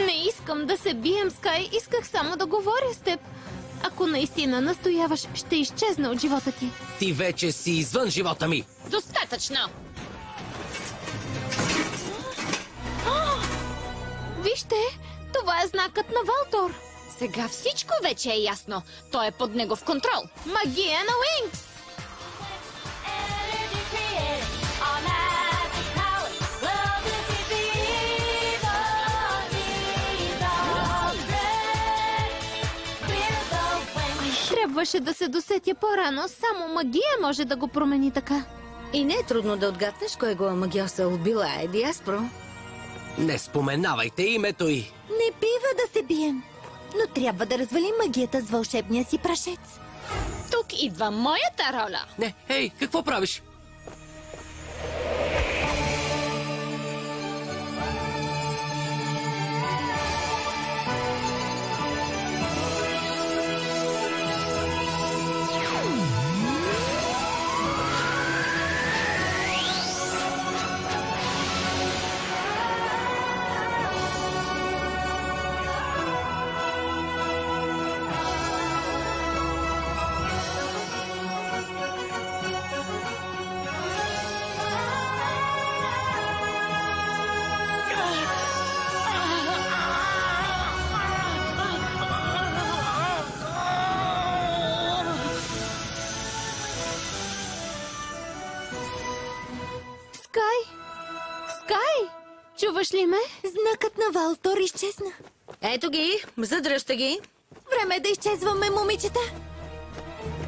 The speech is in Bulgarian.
Не искам да се бием, Скай. Исках само да говоря с теб. Ако наистина настояваш, ще изчезна от живота ти. Ти вече си извън живота ми. Достатъчно! Вижте, това е знакът на Валтор. Сега всичко вече е ясно. Той е под негов контрол. Магия на Уинкс! Трябваше да се досетя по-рано. Само магия може да го промени така. И не е трудно да отгаднеш кой го амагиосал била е Диаспро. Не споменавайте името й. Не бива да се бием, но трябва да развалим магията с вълшебния си прашец. Тук идва моята роля. Не, ей, какво правиш? Скай! Чуваш ли ме? Знакът на Валтор изчезна. Ето ги, задръжте ги. Време е да изчезваме, момичета.